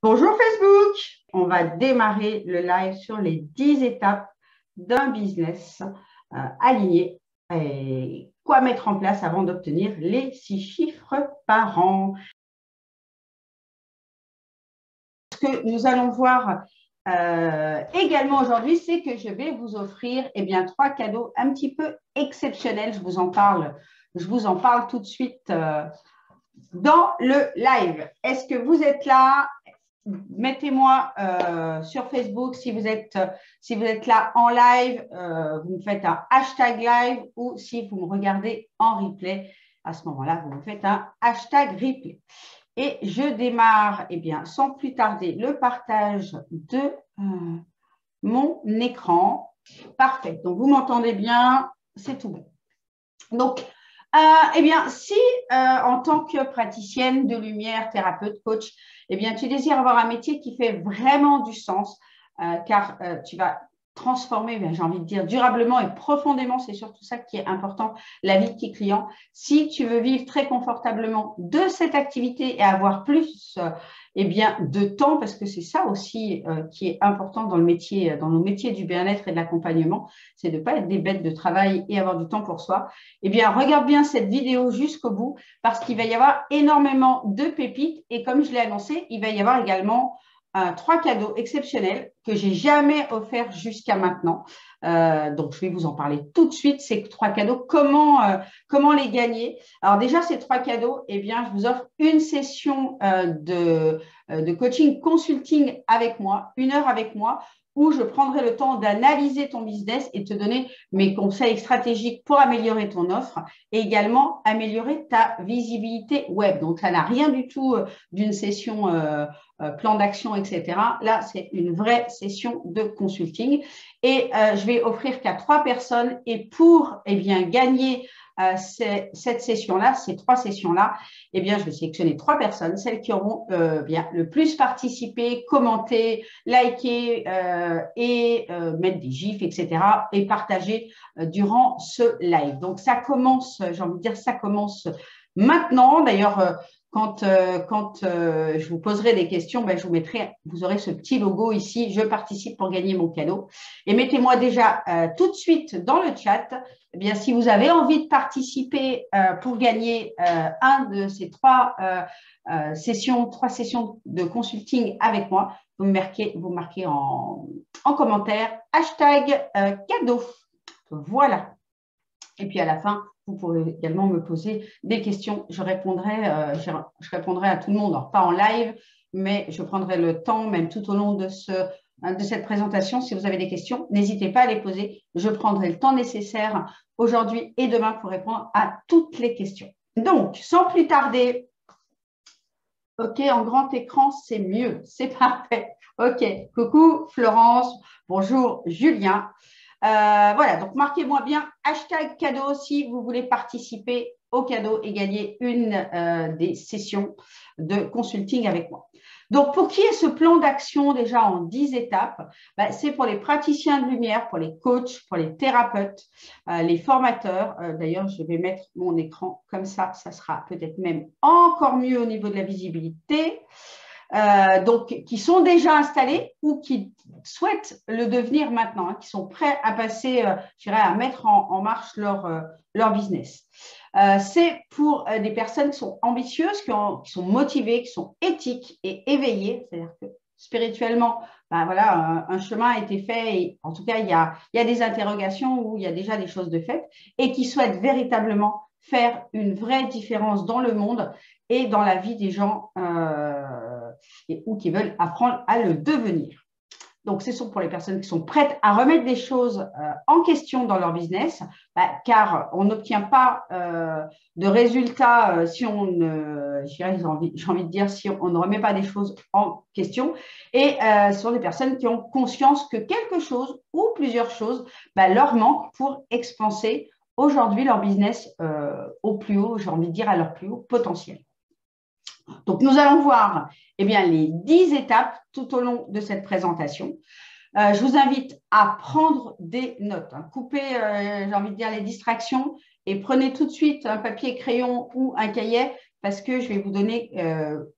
Bonjour Facebook, on va démarrer le live sur les 10 étapes d'un business aligné et quoi mettre en place avant d'obtenir les 6 chiffres par an. Ce que nous allons voir également aujourd'hui, c'est que je vais vous offrir 3 cadeaux un petit peu exceptionnels. Je vous en parle tout de suite dans le live. Est-ce que vous êtes là? Mettez-moi sur Facebook si vous êtes là en live, vous me faites un hashtag live, ou si vous me regardez en replay, à ce moment-là, vous me faites un hashtag replay. Et je démarre sans plus tarder le partage de mon écran. Parfait. Donc, vous m'entendez bien, c'est tout bon. Donc, si en tant que praticienne de lumière, thérapeute, coach, tu désires avoir un métier qui fait vraiment du sens, car tu vas transformer, j'ai envie de dire, durablement et profondément, c'est surtout ça qui est important, la vie de tes clients. Si tu veux vivre très confortablement de cette activité et avoir plus de temps, parce que c'est ça aussi qui est important dans le métier, dans nos métiers du bien-être et de l'accompagnement, c'est de ne pas être des bêtes de travail et avoir du temps pour soi. Regarde bien cette vidéo jusqu'au bout, parce qu'il va y avoir énormément de pépites, et comme je l'ai annoncé, il va y avoir également 3 cadeaux exceptionnels que j'ai jamais offerts jusqu'à maintenant. Donc, je vais vous en parler tout de suite. Ces 3 cadeaux, comment les gagner? Alors déjà, ces 3 cadeaux, je vous offre une session de coaching consulting avec moi, 1 heure avec moi, où je prendrai le temps d'analyser ton business et te donner mes conseils stratégiques pour améliorer ton offre et également améliorer ta visibilité web. Donc, ça n'a rien du tout d'une session plan d'action, etc. Là, c'est une vraie session de consulting. Et je vais offrir qu'à 3 personnes. Et pour gagner cette session-là, ces 3 sessions-là, je vais sélectionner 3 personnes, celles qui auront le plus participé, commenté, liké et mettre des gifs, etc. et partager durant ce live. Donc, ça commence, j'ai envie de dire, ça commence maintenant. D'ailleurs, quand je vous poserai des questions, je vous mettrai, vous aurez ce petit logo ici, je participe pour gagner mon cadeau. Et mettez-moi déjà tout de suite dans le chat, si vous avez envie de participer pour gagner un de ces 3 sessions de consulting avec moi, vous marquez en commentaire hashtag cadeau. Voilà. Et puis à la fin, vous pourrez également me poser des questions. Je répondrai à tout le monde, alors pas en live, mais je prendrai le temps, même tout au long de cette présentation. Si vous avez des questions, n'hésitez pas à les poser. Je prendrai le temps nécessaire aujourd'hui et demain pour répondre à toutes les questions. Donc, sans plus tarder, OK, en grand écran, c'est mieux. C'est parfait. OK, coucou Florence, bonjour Julien. Voilà, donc marquez-moi bien hashtag cadeau si vous voulez participer au cadeau et gagner une des sessions de consulting avec moi. Donc, pour qui est ce plan d'action déjà en 10 étapes? C'est pour les praticiens de lumière, pour les coachs, pour les thérapeutes, les formateurs. D'ailleurs, je vais mettre mon écran comme ça sera peut-être même encore mieux au niveau de la visibilité. Donc, qui sont déjà installés ou qui souhaitent le devenir maintenant, qui sont prêts à passer, à mettre en marche leur business. C'est pour des personnes qui sont ambitieuses, qui sont motivées, qui sont éthiques et éveillées, c'est-à-dire que spirituellement, un chemin a été fait et en tout cas, il y a des interrogations où il y a déjà des choses de faites et qui souhaitent véritablement faire une vraie différence dans le monde et dans la vie des gens ou qui veulent apprendre à le devenir. Donc, ce sont pour les personnes qui sont prêtes à remettre des choses en question dans leur business, car on n'obtient pas de résultats si on ne, j'ai envie de dire, si on ne remet pas des choses en question. Et ce sont des personnes qui ont conscience que quelque chose ou plusieurs choses leur manquent pour expanser aujourd'hui leur business au plus haut, j'ai envie de dire, à leur plus haut potentiel. Donc, nous allons voir les 10 étapes tout au long de cette présentation. Je vous invite à prendre des notes, coupez, j'ai envie de dire, les distractions et prenez tout de suite un papier, crayon ou un cahier, parce que je vais vous donner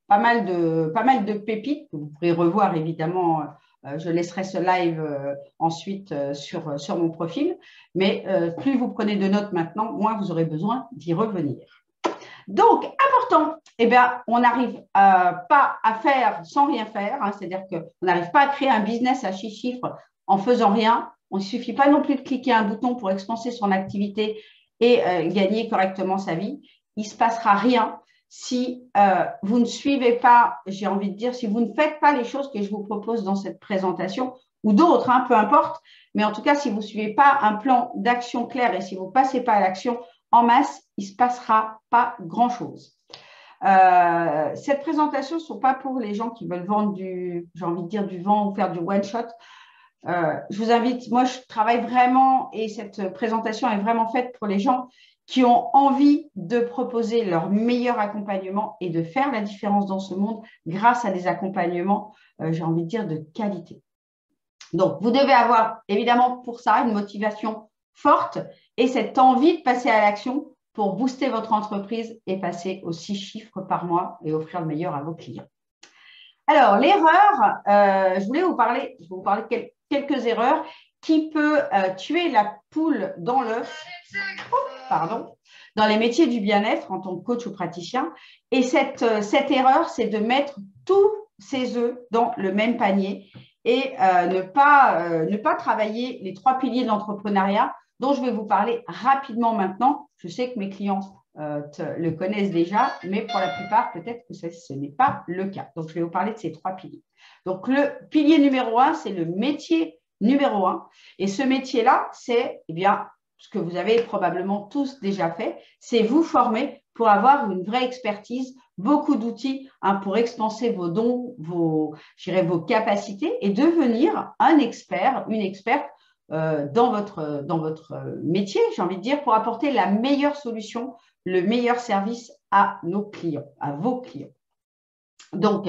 pas mal de pépites que vous pourrez revoir évidemment. Je laisserai ce live ensuite sur mon profil. Mais plus vous prenez de notes maintenant, moins vous aurez besoin d'y revenir. Donc, important, eh bien, on n'arrive pas à faire sans rien faire. Hein, c'est-à-dire qu'on n'arrive pas à créer un business à 6 chiffres en faisant rien. Il ne suffit pas non plus de cliquer un bouton pour expanser son activité et gagner correctement sa vie. Il ne se passera rien si vous ne suivez pas, j'ai envie de dire, si vous ne faites pas les choses que je vous propose dans cette présentation ou d'autres, hein, peu importe. Mais en tout cas, si vous ne suivez pas un plan d'action clair et si vous ne passez pas à l'action en masse, il ne se passera pas grand-chose. Cette présentation ne sont pas pour les gens qui veulent vendre j'ai envie de dire, du vent ou faire du one-shot. Je vous invite, moi je travaille vraiment et cette présentation est vraiment faite pour les gens qui ont envie de proposer leur meilleur accompagnement et de faire la différence dans ce monde grâce à des accompagnements, j'ai envie de dire, de qualité. Donc, vous devez avoir évidemment pour ça une motivation forte et cette envie de passer à l'action pour booster votre entreprise et passer aux 6 chiffres par mois et offrir le meilleur à vos clients. Alors, l'erreur, je voulais vous parler de quelques erreurs qui peuvent tuer la poule dans l'œuf, dans les métiers du bien-être en tant que coach ou praticien. Et cette erreur, c'est de mettre tous ses œufs dans le même panier et ne pas travailler les 3 piliers d'entrepreneuriat dont je vais vous parler rapidement maintenant. Je sais que mes clients le connaissent déjà, mais pour la plupart, peut-être que ce n'est pas le cas. Donc, je vais vous parler de ces 3 piliers. Donc, le pilier numéro 1, c'est le métier numéro 1. Et ce métier-là, c'est ce que vous avez probablement tous déjà fait, c'est vous former pour avoir une vraie expertise, beaucoup d'outils pour expanser vos dons, vos capacités et devenir un expert, une experte dans votre métier, j'ai envie de dire, pour apporter la meilleure solution, le meilleur service à nos clients, à vos clients. Donc,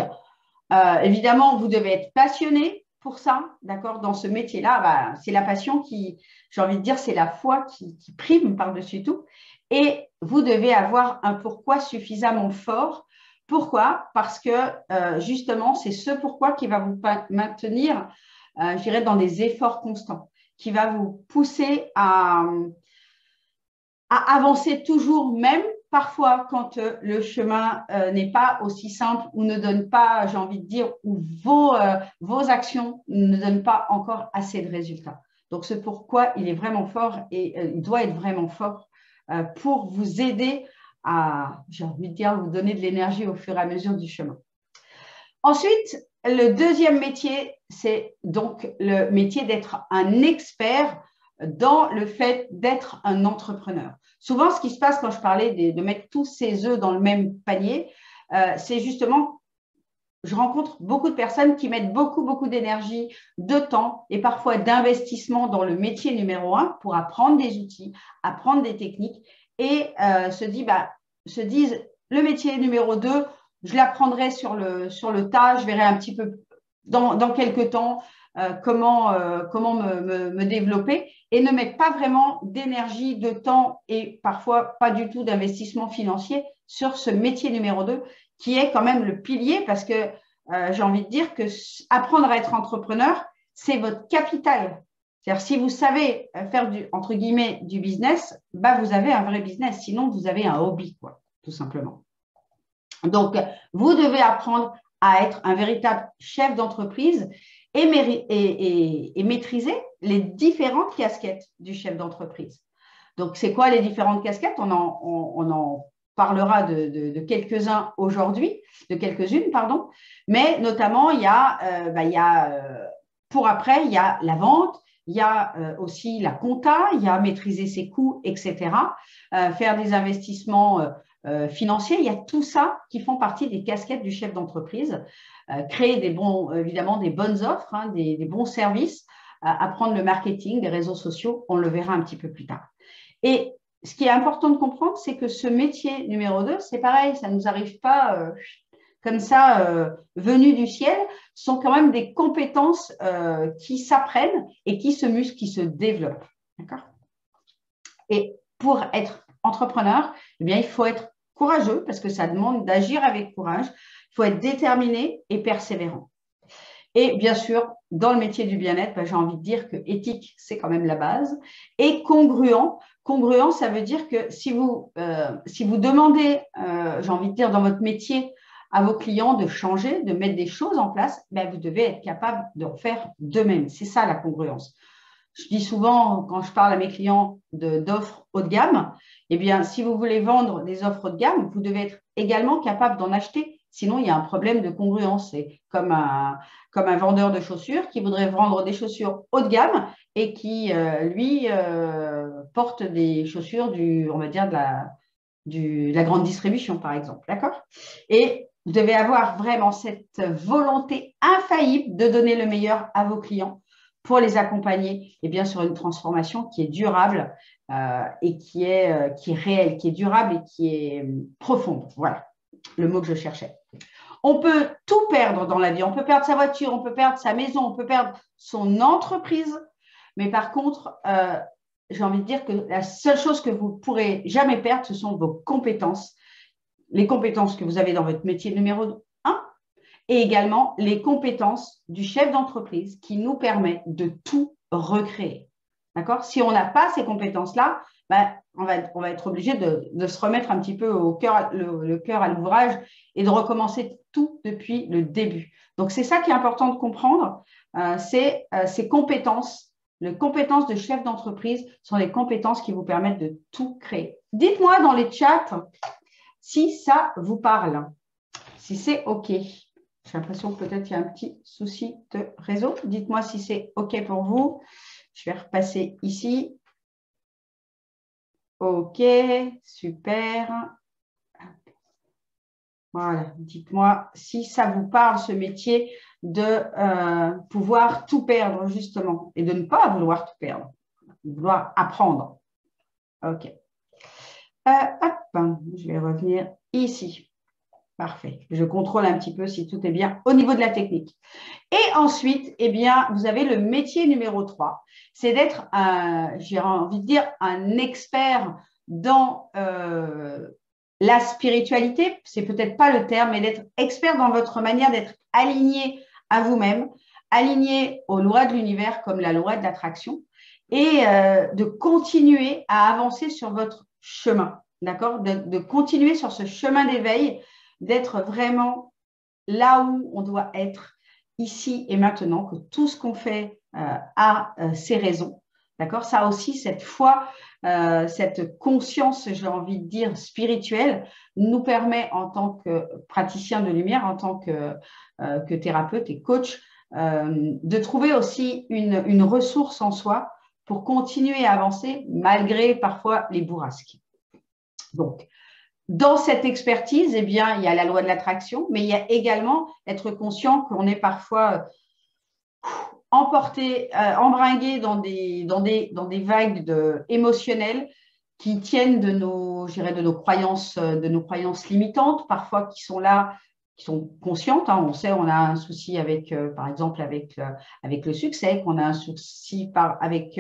évidemment, vous devez être passionné pour ça, d'accord, dans ce métier-là. C'est la passion qui, j'ai envie de dire, c'est la foi qui prime par-dessus tout. Et vous devez avoir un pourquoi suffisamment fort. Pourquoi? Parce que, justement, c'est ce pourquoi qui va vous maintenir, je dirais, dans des efforts constants, qui va vous pousser à avancer toujours, même parfois quand le chemin n'est pas aussi simple ou ne donne pas, j'ai envie de dire, ou vos actions ne donnent pas encore assez de résultats. Donc, ce pourquoi il est vraiment fort et il doit être vraiment fort pour vous aider à, j'ai envie de dire, vous donner de l'énergie au fur et à mesure du chemin. Ensuite, le deuxième métier, c'est donc le métier d'être un expert dans le fait d'être un entrepreneur. Souvent, ce qui se passe quand je parlais de mettre tous ses œufs dans le même panier, c'est justement, je rencontre beaucoup de personnes qui mettent beaucoup d'énergie, de temps et parfois d'investissement dans le métier numéro 1 pour apprendre des outils, apprendre des techniques et se disent le métier numéro 2, je l'apprendrai sur le tas, je verrai un petit peu dans quelques temps comment me développer et ne mettent pas vraiment d'énergie, de temps et parfois pas du tout d'investissement financier sur ce métier numéro 2 qui est quand même le pilier parce que j'ai envie de dire que apprendre à être entrepreneur, c'est votre capital. C'est-à-dire si vous savez faire entre guillemets du business, vous avez un vrai business, sinon vous avez un hobby, quoi, tout simplement. Donc, vous devez apprendre à être un véritable chef d'entreprise et maîtriser les différentes casquettes du chef d'entreprise. Donc, c'est quoi les différentes casquettes? On en parlera de quelques-uns aujourd'hui, de quelques-unes, pardon. Mais notamment, il y a la vente, il y a aussi la compta, il y a maîtriser ses coûts, etc. Faire des investissements financiers, il y a tout ça qui font partie des casquettes du chef d'entreprise. Créer évidemment des bonnes offres, hein, des bons services, apprendre le marketing, les réseaux sociaux, on le verra un petit peu plus tard. Et ce qui est important de comprendre, c'est que ce métier numéro 2, c'est pareil, ça ne nous arrive pas comme ça, venues du ciel, sont quand même des compétences qui s'apprennent et qui se musclent, qui se développent. D'accord ? Et pour être entrepreneur, eh bien, il faut être courageux parce que ça demande d'agir avec courage. Il faut être déterminé et persévérant. Et bien sûr, dans le métier du bien-être, j'ai envie de dire que éthique, c'est quand même la base. Et congruent. Congruent, ça veut dire que si vous demandez, j'ai envie de dire, dans votre métier, à vos clients de changer, de mettre des choses en place, vous devez être capable de le faire d'eux-mêmes. C'est ça la congruence. Je dis souvent, quand je parle à mes clients d'offres haut de gamme, eh bien, si vous voulez vendre des offres haut de gamme, vous devez être également capable d'en acheter. Sinon, il y a un problème de congruence. C'est comme un vendeur de chaussures qui voudrait vendre des chaussures haut de gamme et qui, lui, porte des chaussures on va dire, de la grande distribution, par exemple. D'accord? Et vous devez avoir vraiment cette volonté infaillible de donner le meilleur à vos clients pour les accompagner sur une transformation qui est durable et qui est réelle, qui est durable et qui est profonde. Voilà le mot que je cherchais. On peut tout perdre dans la vie. On peut perdre sa voiture, on peut perdre sa maison, on peut perdre son entreprise. Mais par contre, j'ai envie de dire que la seule chose que vous ne pourrez jamais perdre, ce sont vos compétences. Les compétences que vous avez dans votre métier numéro 1 et également les compétences du chef d'entreprise qui nous permettent de tout recréer. D'accord? Si on n'a pas ces compétences-là, on va être obligé de se remettre un petit peu le cœur à l'ouvrage et de recommencer tout depuis le début. Donc, c'est ça qui est important de comprendre. C'est ces compétences. Les compétences de chef d'entreprise sont les compétences qui vous permettent de tout créer. Dites-moi dans les chats si ça vous parle, si c'est OK. J'ai l'impression que peut-être il y a un petit souci de réseau. Dites-moi si c'est OK pour vous. Je vais repasser ici. OK, super. Voilà, dites-moi si ça vous parle, ce métier de pouvoir tout perdre, justement, et de ne pas vouloir tout perdre, vouloir apprendre. OK. Hop, je vais revenir ici. Parfait. Je contrôle un petit peu si tout est bien au niveau de la technique. Et ensuite, vous avez le métier numéro 3. C'est d'être, j'ai envie de dire, un expert dans la spiritualité. C'est peut-être pas le terme, mais d'être expert dans votre manière d'être aligné à vous-même, aligné aux lois de l'univers comme la loi de l'attraction et de continuer à avancer sur votre chemin. D'accord? De continuer sur ce chemin d'éveil, d'être vraiment là où on doit être ici et maintenant, que tout ce qu'on fait a ses raisons. D'accord? Ça aussi, cette foi, cette conscience, j'ai envie de dire, spirituelle, nous permet en tant que praticien de lumière, en tant que thérapeute et coach, de trouver aussi une ressource en soi pour continuer à avancer malgré parfois les bourrasques. Donc, dans cette expertise, il y a la loi de l'attraction, mais il y a également être conscient qu'on est parfois emporté, embringué dans des vagues émotionnelles qui tiennent de nos croyances limitantes, parfois qui sont là, qui sont conscientes. On sait, on a un souci avec, par exemple, avec le succès, qu'on a un souci avec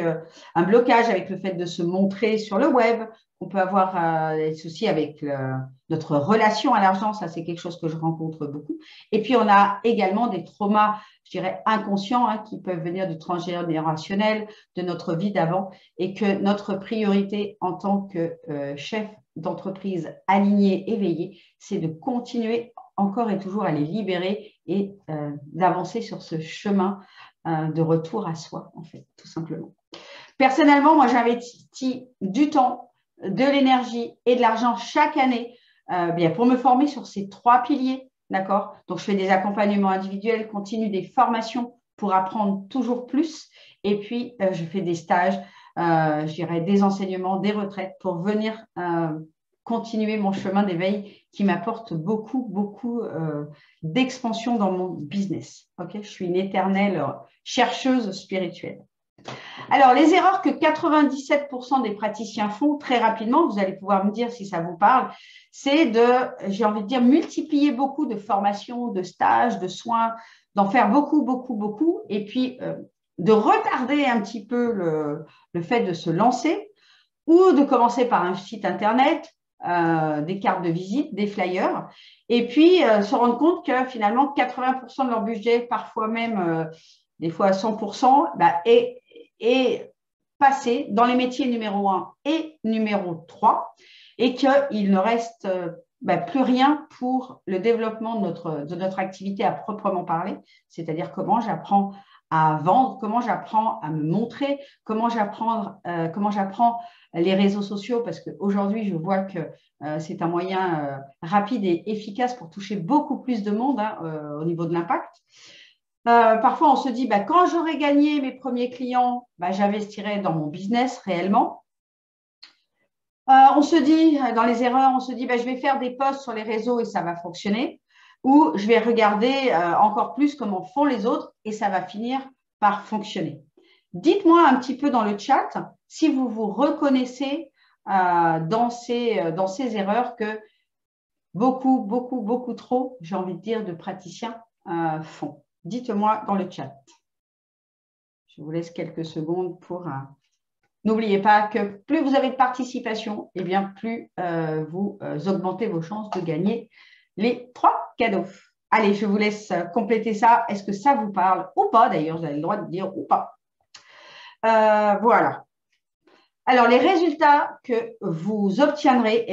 un blocage avec le fait de se montrer sur le web. On peut avoir des soucis avec notre relation à l'argent, ça c'est quelque chose que je rencontre beaucoup. Et puis on a également des traumas, je dirais inconscients, qui peuvent venir du transgénérationnel, de notre vie d'avant, et que notre priorité en tant que chef d'entreprise aligné, éveillé, c'est de continuer encore et toujours à les libérer et d'avancer sur ce chemin de retour à soi, en fait, tout simplement. Personnellement, moi j'investis du temps, de l'énergie et de l'argent chaque année pour me former sur ces 3 piliers, d'accord? Donc, je fais des accompagnements individuels, continue des formations pour apprendre toujours plus et puis je fais des stages, je dirais des enseignements, des retraites pour venir continuer mon chemin d'éveil qui m'apporte beaucoup d'expansion dans mon business. Okay, je suis une éternelle chercheuse spirituelle. Alors, les erreurs que 97% des praticiens font très rapidement, vous allez pouvoir me dire si ça vous parle, c'est de, j'ai envie de dire, multiplier beaucoup de formations, de stages, de soins, d'en faire beaucoup, et puis de retarder un petit peu le fait de se lancer ou de commencer par un site internet des cartes de visite, des flyers, et puis se rendre compte que finalement 80% de leur budget, parfois même des fois à 100%, est passé dans les métiers numéro 1 et numéro 3 et qu'il ne reste plus rien pour le développement de notre activité à proprement parler, c'est-à-dire comment j'apprends à vendre, comment j'apprends à me montrer, comment j'apprends les réseaux sociaux, parce qu'aujourd'hui, je vois que c'est un moyen rapide et efficace pour toucher beaucoup plus de monde au niveau de l'impact. Parfois, on se dit, quand j'aurai gagné mes premiers clients, j'investirai dans mon business réellement. On se dit, dans les erreurs, on se dit, je vais faire des posts sur les réseaux et ça va fonctionner. Ou je vais regarder encore plus comment font les autres et ça va finir par fonctionner. Dites-moi un petit peu dans le chat si vous vous reconnaissez dans ces erreurs que beaucoup trop, j'ai envie de dire, de praticiens font. Dites-moi dans le chat. Je vous laisse quelques secondes pour… N'oubliez pas que plus vous avez de participation, et bien plus vous augmentez vos chances de gagner les 3 cadeaux. Allez, je vous laisse compléter ça. Est-ce que ça vous parle ou pas? D'ailleurs, vous avez le droit de dire ou pas. Voilà. Alors, les résultats que vous obtiendrez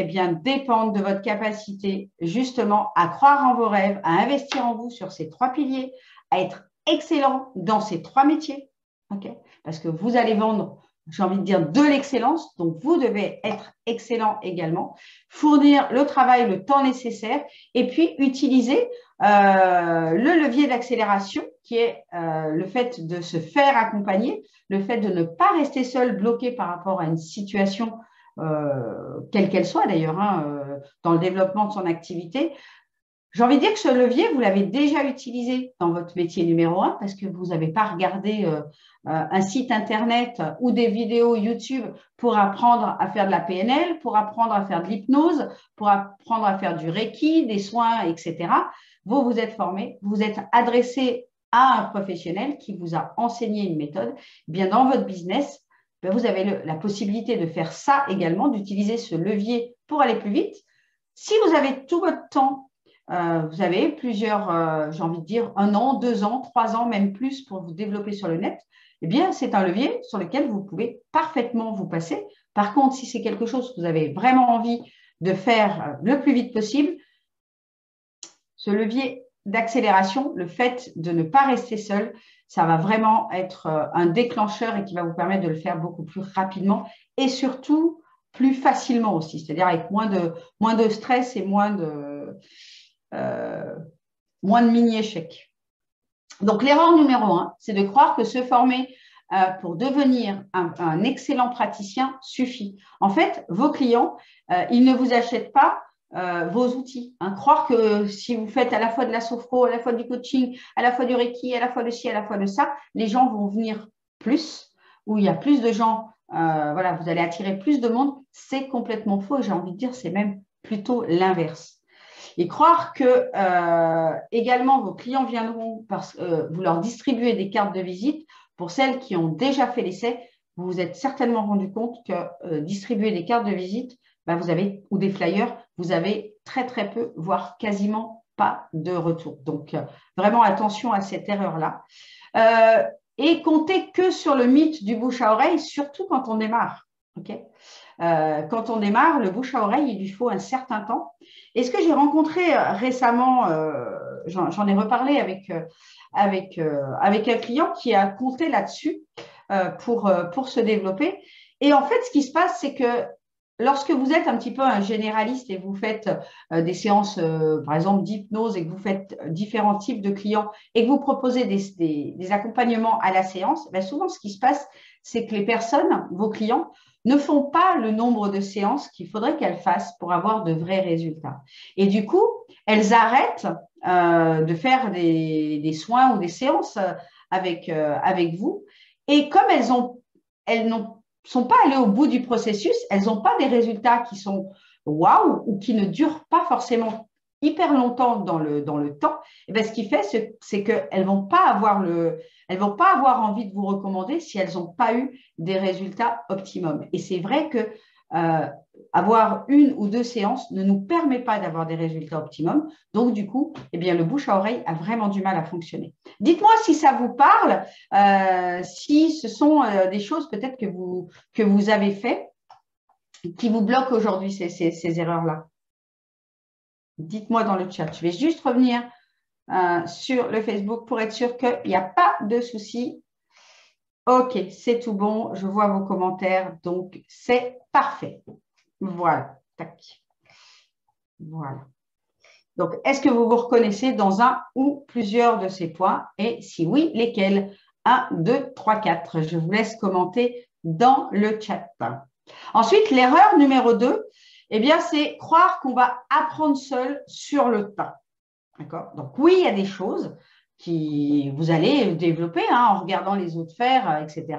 dépendent de votre capacité justement à croire en vos rêves, à investir en vous sur ces 3 piliers, à être excellent dans ces 3 métiers. Okay, parce que vous allez vendre, j'ai envie de dire, de l'excellence. Donc, vous devez être excellent également, fournir le travail, le temps nécessaire et puis utiliser le levier d'accélération qui est le fait de se faire accompagner, le fait de ne pas rester seul, bloqué par rapport à une situation, quelle qu'elle soit d'ailleurs, dans le développement de son activité. J'ai envie de dire que ce levier, vous l'avez déjà utilisé dans votre métier numéro 1 parce que vous n'avez pas regardé un site Internet ou des vidéos YouTube pour apprendre à faire de la PNL, pour apprendre à faire de l'hypnose, pour apprendre à faire du Reiki, des soins, etc. Vous vous êtes formé, vous êtes adressé à un professionnel qui vous a enseigné une méthode. Bien, dans votre business, vous avez la possibilité de faire ça également, d'utiliser ce levier pour aller plus vite. Si vous avez tout votre temps, vous avez plusieurs, j'ai envie de dire, 1 an, 2 ans, 3 ans, même plus pour vous développer sur le net, eh bien, c'est un levier sur lequel vous pouvez parfaitement vous passer. Par contre, si c'est quelque chose que vous avez vraiment envie de faire le plus vite possible, ce levier d'accélération, le fait de ne pas rester seul, ça va vraiment être un déclencheur et qui va vous permettre de le faire beaucoup plus rapidement et surtout plus facilement aussi, c'est-à-dire avec moins de stress et moins de mini-échecs. Donc, l'erreur numéro 1, c'est de croire que se former pour devenir un excellent praticien suffit. En fait, vos clients, ils ne vous achètent pas vos outils. Croire que si vous faites à la fois de la sophro, à la fois du coaching, à la fois du Reiki, à la fois de ci, à la fois de ça, les gens vont venir plus, où il y a plus de gens, voilà, vous allez attirer plus de monde. C'est complètement faux. J'ai envie de dire, c'est même plutôt l'inverse. Et croire que également vos clients viendront parce que vous leur distribuez des cartes de visite. Pour celles qui ont déjà fait l'essai, vous vous êtes certainement rendu compte que distribuer des cartes de visite, vous avez, ou des flyers, vous avez très peu, voire quasiment pas de retour. Donc, vraiment attention à cette erreur-là. Et comptez que sur le mythe du bouche à oreille, surtout quand on démarre. Okay, quand on démarre, le bouche à oreille, il lui faut un certain temps. Et ce que j'ai rencontré récemment, j'en ai reparlé avec un client qui a compté là-dessus pour se développer. Et en fait, ce qui se passe, c'est que lorsque vous êtes un petit peu un généraliste et vous faites des séances, par exemple, d'hypnose et que vous faites différents types de clients et que vous proposez des accompagnements à la séance, souvent, ce qui se passe, c'est que les personnes, vos clients, ne font pas le nombre de séances qu'il faudrait qu'elles fassent pour avoir de vrais résultats. Et du coup, elles arrêtent de faire des soins ou des séances avec vous. Et comme elles ne sont pas allées au bout du processus, elles n'ont pas des résultats qui sont waouh ou qui ne durent pas forcément hyper longtemps dans le temps, et ce qui fait, c'est qu'elles ne vont pas avoir envie de vous recommander si elles n'ont pas eu des résultats optimums. Et c'est vrai que avoir une ou deux séances ne nous permet pas d'avoir des résultats optimums. Donc, du coup, eh bien, le bouche à oreille a vraiment du mal à fonctionner. Dites-moi si ça vous parle, si ce sont des choses peut-être que vous avez fait qui vous bloquent aujourd'hui, ces erreurs-là. Dites-moi dans le chat. Je vais juste revenir sur le Facebook pour être sûr qu'il n'y a pas de souci. OK, c'est tout bon. Je vois vos commentaires, donc c'est parfait. Voilà. Tac. Voilà. Donc, est-ce que vous vous reconnaissez dans un ou plusieurs de ces points? Et si oui, lesquels? 1, 2, 3, 4. Je vous laisse commenter dans le chat. Ensuite, l'erreur numéro 2, eh bien, c'est croire qu'on va apprendre seul sur le tas. D'accord? Donc, oui, il y a des choses qui vous allez développer en regardant les autres faire, etc.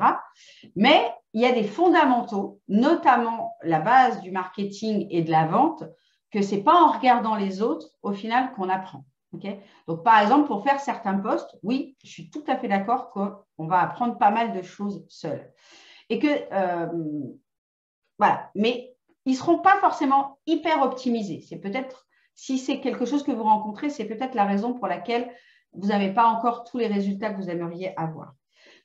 Mais il y a des fondamentaux, notamment la base du marketing et de la vente, que ce n'est pas en regardant les autres, au final, qu'on apprend. Okay? Donc, par exemple, pour faire certains posts, oui, je suis tout à fait d'accord qu'on va apprendre pas mal de choses seul. Et que, voilà, mais ils ne seront pas forcément hyper optimisés. C'est peut-être, si c'est quelque chose que vous rencontrez, c'est peut-être la raison pour laquelle vous n'avez pas encore tous les résultats que vous aimeriez avoir.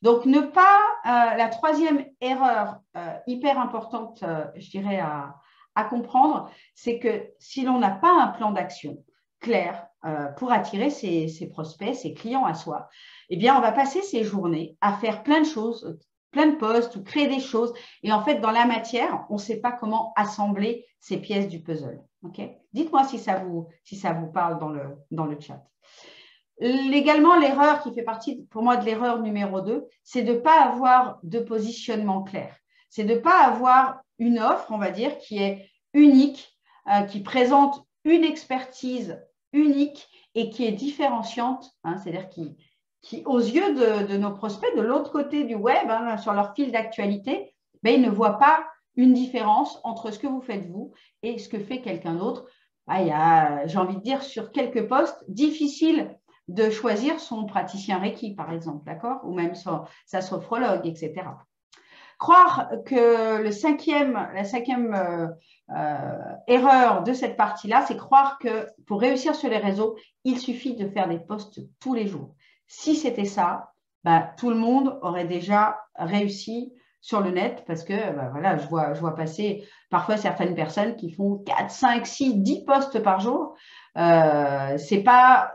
Donc, ne pas, la troisième erreur hyper importante, je dirais, à comprendre, c'est que si l'on n'a pas un plan d'action clair pour attirer ses prospects, ses clients à soi, eh bien, on va passer ses journées à faire plein de choses, plein de posts ou créer des choses. Et en fait, dans la matière, on ne sait pas comment assembler ces pièces du puzzle. Okay? Dites-moi si ça vous parle dans le chat. Également, l'erreur qui fait partie pour moi de l'erreur numéro 2, c'est de ne pas avoir de positionnement clair. C'est de ne pas avoir une offre, on va dire, qui est unique, qui présente une expertise unique et qui est différenciante, c'est-à-dire qui, aux yeux de nos prospects, de l'autre côté du web, sur leur fil d'actualité, ils ne voient pas une différence entre ce que vous faites vous et ce que fait quelqu'un d'autre. Il y a, j'ai envie de dire, sur quelques postes, difficile de choisir son praticien Reiki, par exemple, d'accord, ou même sa sophrologue, etc. Croire que la cinquième erreur de cette partie-là, c'est croire que pour réussir sur les réseaux, il suffit de faire des posts tous les jours. Si c'était ça, tout le monde aurait déjà réussi sur le net parce que voilà, je vois passer parfois certaines personnes qui font 4, 5, 6, 10 posts par jour. C'est pas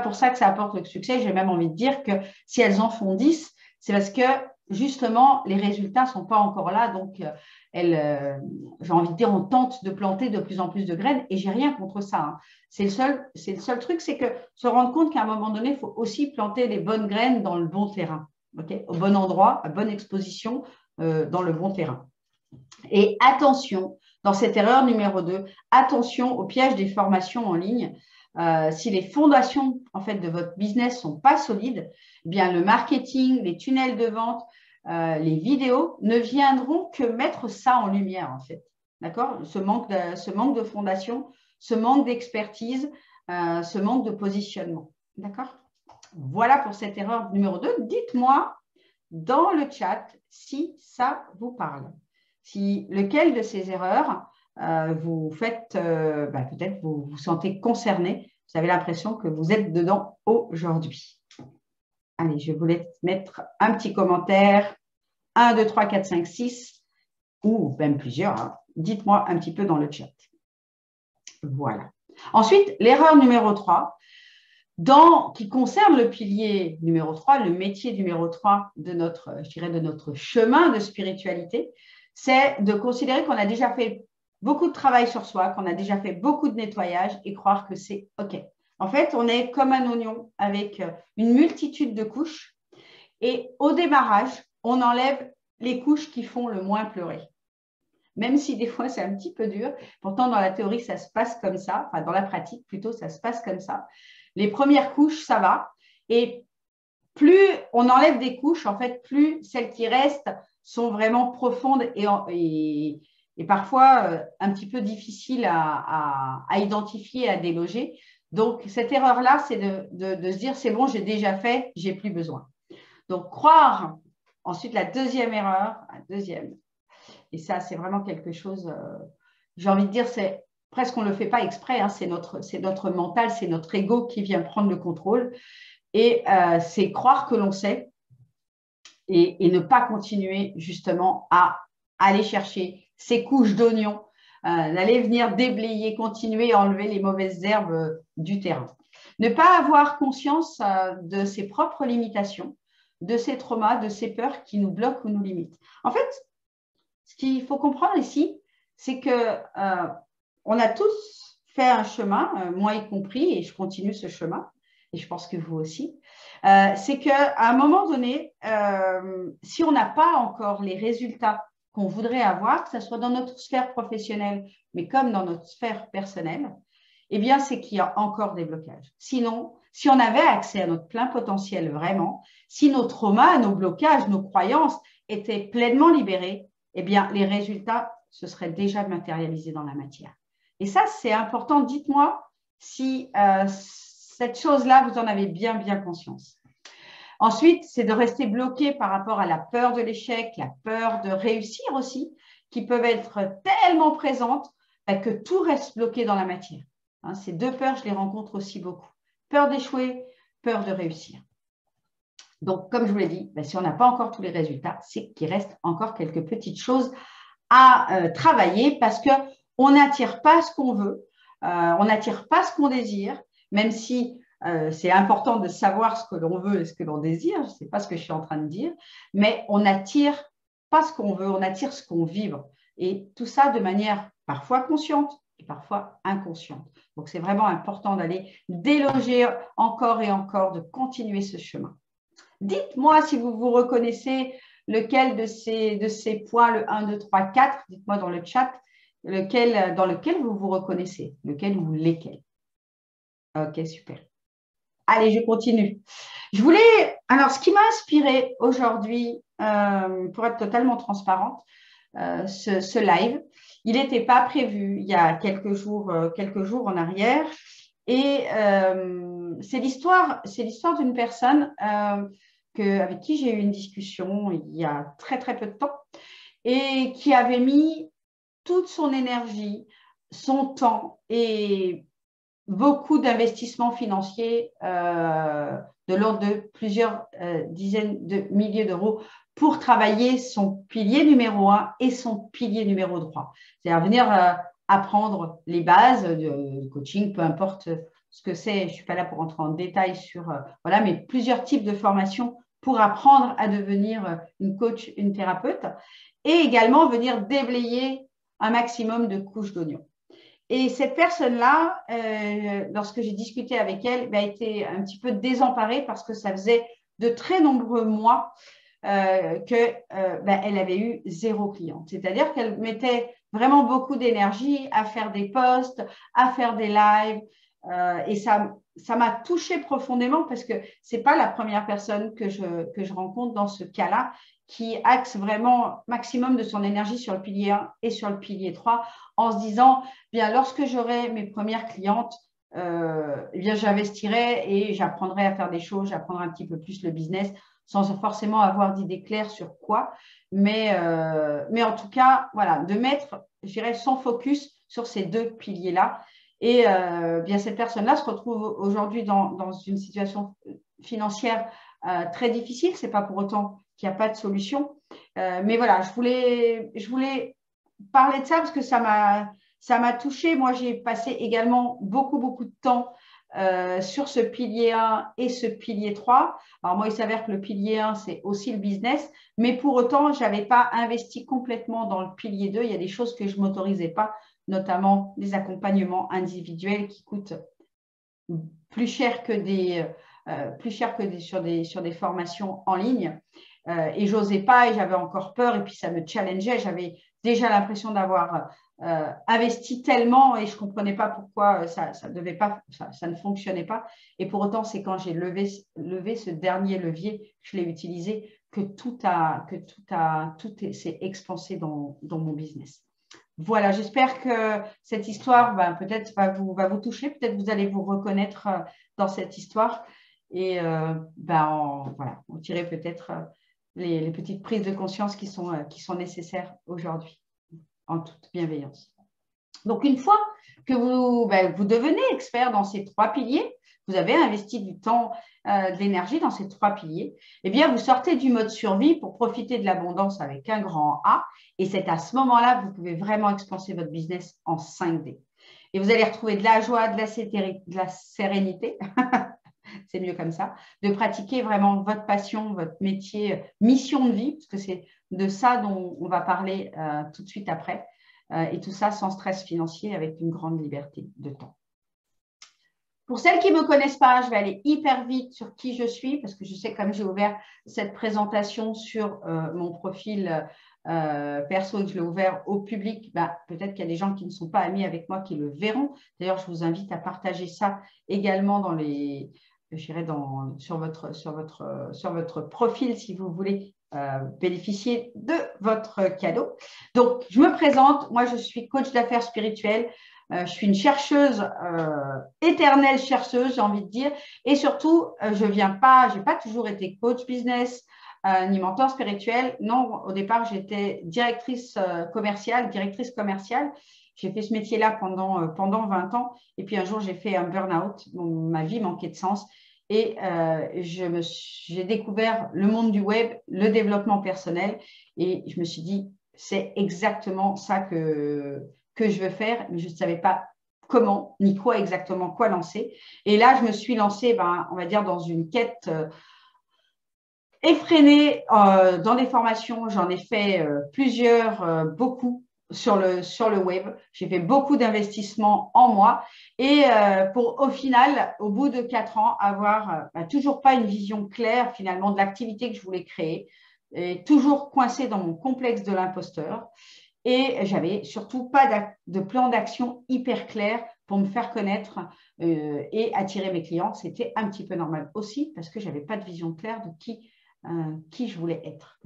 pour ça que ça apporte le succès. J'ai même envie de dire que si elles en font 10, c'est parce que justement, les résultats ne sont pas encore là. Donc, j'ai envie de dire, on tente de planter de plus en plus de graines et j'ai rien contre ça. C'est le seul truc, c'est que se rendre compte qu'à un moment donné, il faut aussi planter les bonnes graines dans le bon terrain, okay, au bon endroit, à bonne exposition, dans le bon terrain. Et attention, dans cette erreur numéro 2, attention au piège des formations en ligne. Si les fondations en fait, de votre business ne sont pas solides, eh bien, le marketing, les tunnels de vente, les vidéos ne viendront que mettre ça en lumière, en fait. D'accord? Ce manque de fondation, ce manque d'expertise, ce manque de positionnement. D'accord? Voilà pour cette erreur numéro 2. Dites-moi dans le chat si ça vous parle. Si lequel de ces erreurs vous faites, peut-être vous vous sentez concerné, vous avez l'impression que vous êtes dedans aujourd'hui. Allez, je vais vous laisser mettre un petit commentaire. 1, 2, 3, 4, 5, 6 ou même plusieurs. Dites-moi un petit peu dans le chat. Voilà. Ensuite, l'erreur numéro 3, qui concerne le pilier numéro 3, le métier numéro 3 de notre chemin de spiritualité, c'est de considérer qu'on a déjà fait beaucoup de travail sur soi, qu'on a déjà fait beaucoup de nettoyage et croire que c'est OK. En fait, on est comme un oignon avec une multitude de couches et au démarrage, on enlève les couches qui font le moins pleurer. Même si des fois, c'est un petit peu dur. Pourtant, dans la théorie, ça se passe comme ça. Enfin, dans la pratique, plutôt, ça se passe comme ça. Les premières couches, ça va. Et plus on enlève des couches, en fait, plus celles qui restent sont vraiment profondes et parfois un petit peu difficiles à identifier, à déloger. Donc, cette erreur-là, c'est de se dire, c'est bon, j'ai déjà fait, j'ai plus besoin. Donc, croire, ensuite, la deuxième erreur, Et ça, c'est vraiment quelque chose, j'ai envie de dire, c'est presque on ne le fait pas exprès, hein, c'est notre mental, c'est notre ego qui vient prendre le contrôle. Et c'est croire que l'on sait et ne pas continuer justement à aller chercher ces couches d'oignons, d'aller venir déblayer, continuer à enlever les mauvaises herbes du terrain. Ne pas avoir conscience de ses propres limitations, de ses traumas, de ses peurs qui nous bloquent ou nous limitent. En fait, ce qu'il faut comprendre ici, c'est que on a tous fait un chemin, moi y compris, et je continue ce chemin, et je pense que vous aussi. C'est qu'à un moment donné, si on n'a pas encore les résultats qu'on voudrait avoir, que ce soit dans notre sphère professionnelle, mais comme dans notre sphère personnelle, eh bien, c'est qu'il y a encore des blocages. Sinon, si on avait accès à notre plein potentiel vraiment, si nos traumas, nos blocages, nos croyances étaient pleinement libérés, eh bien, les résultats se seraient déjà matérialisés dans la matière. Et ça, c'est important. Dites-moi si cette chose-là, vous en avez bien, bien conscience. Ensuite, c'est de rester bloqué par rapport à la peur de l'échec, la peur de réussir aussi, qui peuvent être tellement présentes que tout reste bloqué dans la matière. Hein, ces deux peurs, je les rencontre aussi beaucoup. Peur d'échouer, peur de réussir. Donc, comme je vous l'ai dit, si on n'a pas encore tous les résultats, c'est qu'il reste encore quelques petites choses à travailler parce qu'on n'attire pas ce qu'on veut, on n'attire pas ce qu'on désire, même si c'est important de savoir ce que l'on veut et ce que l'on désire, je ne sais pas ce que je suis en train de dire, mais on n'attire pas ce qu'on veut, on attire ce qu'on vibre. Et tout ça de manière parfois consciente et parfois inconsciente. Donc, c'est vraiment important d'aller déloger encore et encore, de continuer ce chemin. Dites-moi si vous vous reconnaissez lequel de ces points, le 1, 2, 3, 4, dites-moi dans le chat, dans lequel vous vous reconnaissez, lequel ou lesquels. Ok, super. Allez, je continue. Alors, ce qui m'a inspiré aujourd'hui, pour être totalement transparente, ce live, il n'était pas prévu il y a quelques jours en arrière. Et c'est l'histoire d'une personne avec qui j'ai eu une discussion il y a très, très peu de temps et qui avait mis toute son énergie, son temps et beaucoup d'investissements financiers de l'ordre de plusieurs dizaines de milliers d'euros pour travailler son pilier numéro 1 et son pilier numéro 3. C'est-à-dire venir apprendre les bases de coaching, peu importe ce que c'est. Je ne suis pas là pour entrer en détail sur, voilà, mais plusieurs types de formations pour apprendre à devenir une coach, une thérapeute et également venir déblayer un maximum de couches d'oignons. Et cette personne-là, lorsque j'ai discuté avec elle, a été un petit peu désemparée parce que ça faisait de très nombreux mois qu'elle avait eu 0 client. C'est-à-dire qu'elle mettait vraiment beaucoup d'énergie à faire des posts, à faire des lives. Et ça m'a touchée profondément parce que ce n'est pas la première personne que je rencontre dans ce cas-là qui axe vraiment maximum de son énergie sur le pilier 1 et sur le pilier 3 en se disant, bien, lorsque j'aurai mes premières clientes, bien, j'investirai et j'apprendrai à faire des choses, j'apprendrai un petit peu plus le business sans forcément avoir d'idées claires sur quoi. Mais en tout cas, voilà, de mettre, je dirais, son focus sur ces deux piliers-là. Et bien, cette personne-là se retrouve aujourd'hui dans une situation financière très difficile. Ce n'est pas pour autant qu'il n'y a pas de solution. Mais voilà, je voulais parler de ça parce que ça m'a touchée. Moi, j'ai passé également beaucoup, beaucoup de temps sur ce pilier 1 et ce pilier 3. Alors moi, il s'avère que le pilier 1, c'est aussi le business, mais pour autant, je n'avais pas investi complètement dans le pilier 2. Il y a des choses que je ne m'autorisais pas, notamment des accompagnements individuels qui coûtent plus cher que sur des formations en ligne. Et j'osais pas et j'avais encore peur et puis ça me challengeait. J'avais déjà l'impression d'avoir investi tellement et je ne comprenais pas pourquoi ça ne fonctionnait pas. Et pour autant, c'est quand j'ai levé ce dernier levier, je l'ai utilisé, que tout s'est expansé dans mon business. Voilà, j'espère que cette histoire peut-être va vous toucher, peut-être vous allez vous reconnaître dans cette histoire et voilà, on tirer peut-être les petites prises de conscience qui sont nécessaires aujourd'hui, en toute bienveillance. Donc, une fois que vous devenez expert dans ces 3 piliers, vous avez investi du temps, de l'énergie dans ces 3 piliers, eh bien, vous sortez du mode survie pour profiter de l'abondance avec un grand A. Et c'est à ce moment-là que vous pouvez vraiment expanser votre business en 5D. Et vous allez retrouver de la joie, de la sérénité, c'est mieux comme ça, de pratiquer vraiment votre passion, votre métier, mission de vie, parce que c'est de ça dont on va parler tout de suite après. Et tout ça sans stress financier, avec une grande liberté de temps. Pour celles qui ne me connaissent pas, je vais aller hyper vite sur qui je suis, parce que je sais, comme j'ai ouvert cette présentation sur mon profil perso et que je l'ai ouvert au public, peut-être qu'il y a des gens qui ne sont pas amis avec moi qui le verront. D'ailleurs, je vous invite à partager ça également sur votre profil si vous voulez bénéficier de votre cadeau. Donc, je me présente. Moi, je suis coach d'affaires spirituelle. Je suis une chercheuse, éternelle chercheuse, j'ai envie de dire. Et surtout, je n'ai pas toujours été coach business ni mentor spirituel. Non, au départ, j'étais directrice commerciale. J'ai fait ce métier-là pendant 20 ans. Et puis, un jour, j'ai fait un burn-out. Ma vie manquait de sens. Et j'ai découvert le monde du web, le développement personnel. Et je me suis dit, c'est exactement ça que je veux faire, mais je ne savais pas comment, ni quoi exactement, quoi lancer. Et là, je me suis lancée, on va dire, dans une quête effrénée dans des formations. J'en ai fait plusieurs, beaucoup sur le web. J'ai fait beaucoup d'investissements en moi et pour au final, au bout de 4 ans, avoir toujours pas une vision claire finalement de l'activité que je voulais créer, et toujours coincée dans mon complexe de l'imposteur. Et j'avais surtout pas de plan d'action hyper clair pour me faire connaître et attirer mes clients. C'était un petit peu normal aussi parce que je n'avais pas de vision claire de qui je voulais être.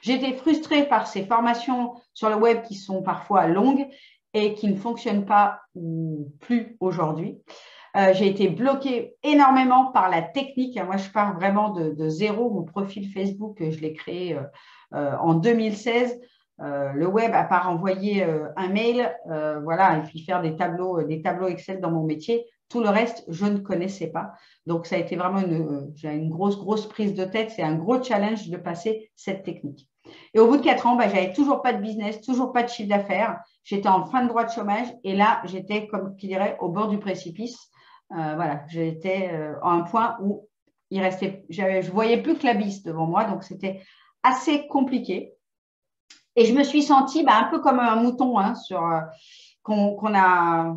J'étais frustrée par ces formations sur le web qui sont parfois longues et qui ne fonctionnent pas ou plus aujourd'hui. J'ai été bloquée énormément par la technique. Moi, je pars vraiment de zéro. Mon profil Facebook, je l'ai créé en 2016. Le web, à part envoyer un mail, voilà, et puis faire des tableaux Excel dans mon métier, tout le reste, je ne connaissais pas. Donc, ça a été vraiment une grosse prise de tête. C'est un gros challenge de passer cette technique. Et au bout de 4 ans, j'avais toujours pas de business, toujours pas de chiffre d'affaires. J'étais en fin de droit de chômage et là, j'étais, comme qui dirait, au bord du précipice. Voilà, j'étais à un point où je voyais plus que l'abysse devant moi, donc c'était assez compliqué. Et je me suis sentie un peu comme un mouton, qu'on a,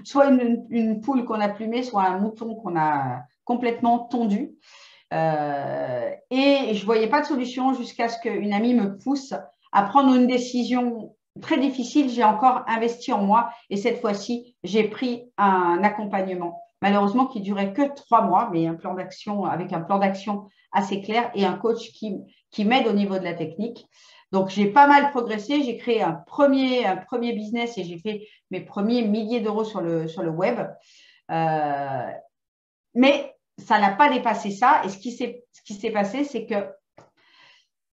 soit une poule qu'on a plumée, soit un mouton qu'on a complètement tondu. Et je ne voyais pas de solution jusqu'à ce qu'une amie me pousse à prendre une décision très difficile. J'ai encore investi en moi et cette fois-ci, j'ai pris un accompagnement, malheureusement qui durait que 3 mois, mais avec un plan d'action assez clair et un coach qui m'aide au niveau de la technique. Donc, j'ai pas mal progressé. J'ai créé un premier business et j'ai fait mes premiers milliers d'euros sur le web. Mais ça n'a pas dépassé ça. Et ce qui s'est passé, c'est que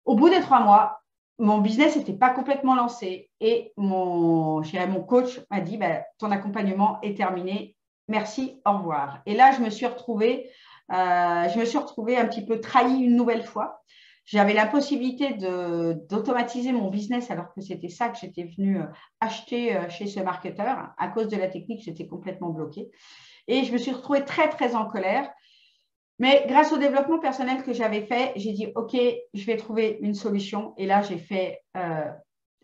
au bout des 3 mois, mon business n'était pas complètement lancé. Et mon coach m'a dit, ton accompagnement est terminé. Merci, au revoir. Et là, je me suis retrouvée un petit peu trahie une nouvelle fois. J'avais la possibilité d'automatiser mon business alors que c'était ça que j'étais venue acheter chez ce marketeur. À cause de la technique, j'étais complètement bloquée. Et je me suis retrouvée très, très en colère. Mais grâce au développement personnel que j'avais fait, j'ai dit, OK, je vais trouver une solution. Et là,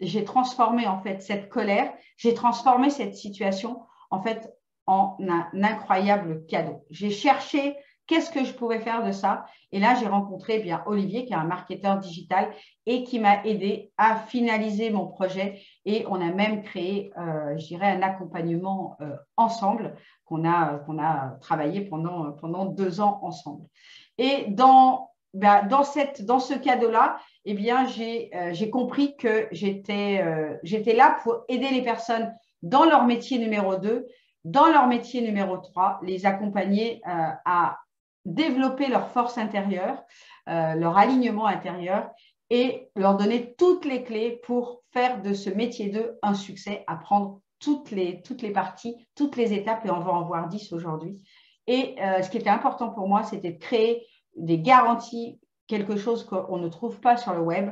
j'ai transformé en fait cette colère, j'ai transformé cette situation en fait en un incroyable cadeau. J'ai cherché qu'est-ce que je pouvais faire de ça. Et là, j'ai rencontré Olivier, qui est un marketeur digital et qui m'a aidé à finaliser mon projet. Et on a même créé, je dirais, un accompagnement ensemble qu'on a travaillé pendant 2 ans ensemble. Et dans ce cadeau-là, eh bien, j'ai compris que j'étais là pour aider les personnes dans leur métier numéro 2, dans leur métier numéro 3, les accompagner à développer leur force intérieure, leur alignement intérieur et leur donner toutes les clés pour faire de ce métier d'eux un succès, apprendre toutes les parties, toutes les étapes, et on va en voir 10 aujourd'hui. Et ce qui était important pour moi, c'était de créer des garanties, quelque chose qu'on ne trouve pas sur le web,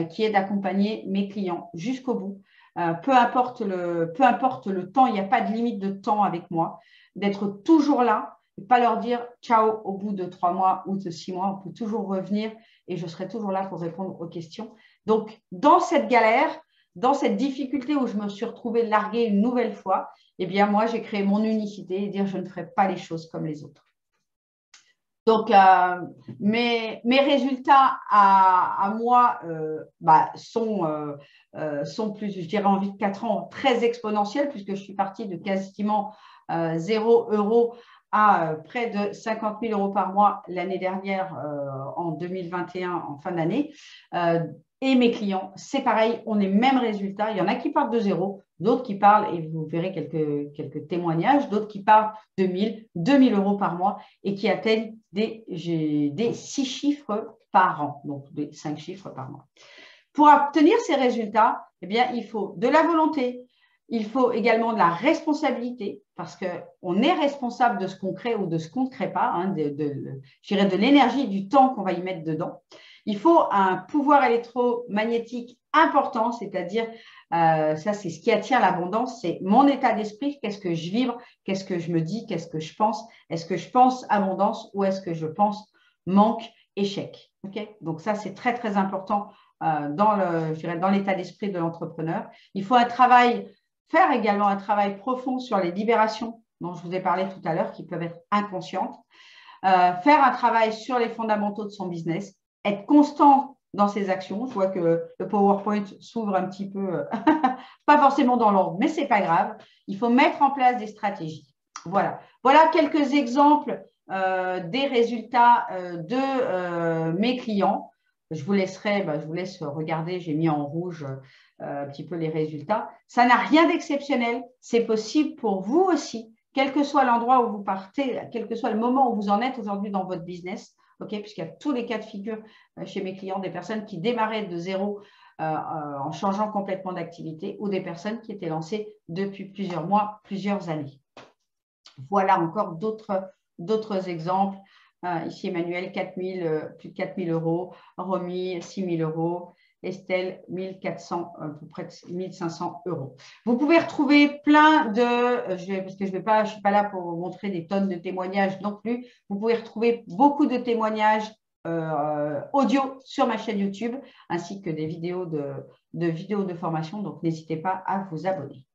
qui est d'accompagner mes clients jusqu'au bout. Peu importe le temps, il n'y a pas de limite de temps avec moi, d'être toujours là, et pas leur dire ciao au bout de 3 mois ou de 6 mois, on peut toujours revenir et je serai toujours là pour répondre aux questions. Donc, dans cette galère, dans cette difficulté où je me suis retrouvée larguée une nouvelle fois, eh bien, moi, j'ai créé mon unicité et dire je ne ferai pas les choses comme les autres. Donc, mes résultats à moi sont plus, je dirais, en vite de 4 ans, très exponentiels puisque je suis partie de quasiment 0 euros à près de 50 000 euros par mois l'année dernière, en 2021, en fin d'année. Et mes clients, c'est pareil, on est même résultat. Il y en a qui partent de 0, d'autres qui parlent, et vous verrez quelques témoignages, d'autres qui partent de 1000, 2000 euros par mois et qui atteignent des 6 chiffres par an, donc des 5 chiffres par mois. Pour obtenir ces résultats, eh bien, il faut de la volonté, il faut également de la responsabilité, parce qu'on est responsable de ce qu'on crée ou de ce qu'on ne crée pas, hein, je dirais de l'énergie et du temps qu'on va y mettre dedans. Il faut un pouvoir électromagnétique important, c'est-à-dire, ça c'est ce qui attire l'abondance, c'est mon état d'esprit, qu'est-ce que je vibre, qu'est-ce que je me dis, qu'est-ce que je pense, est-ce que je pense abondance ou est-ce que je pense manque, échec. Okay, donc ça c'est très très important dans l'état d'esprit de l'entrepreneur. Il faut faire également un travail profond sur les libérations dont je vous ai parlé tout à l'heure, qui peuvent être inconscientes. Faire un travail sur les fondamentaux de son business, être constant dans ses actions. Je vois que le PowerPoint s'ouvre un petit peu, pas forcément dans l'ordre, mais ce n'est pas grave. Il faut mettre en place des stratégies. Voilà quelques exemples des résultats de mes clients. Je vous laisse regarder, j'ai mis en rouge un petit peu les résultats. Ça n'a rien d'exceptionnel, c'est possible pour vous aussi, quel que soit l'endroit où vous partez, quel que soit le moment où vous en êtes aujourd'hui dans votre business, puisqu'il y a tous les cas de figure chez mes clients, des personnes qui démarraient de 0 en changeant complètement d'activité ou des personnes qui étaient lancées depuis plusieurs mois, plusieurs années. Voilà encore d'autres exemples. Ici, Emmanuel, plus de 4 000 euros. Romy, 6 000 euros. Estelle, 1400, à peu près 1500 euros. Vous pouvez retrouver plein de, parce que je ne suis pas là pour vous montrer des tonnes de témoignages non plus. Vous pouvez retrouver beaucoup de témoignages audio sur ma chaîne YouTube, ainsi que des vidéos de formation. Donc, n'hésitez pas à vous abonner.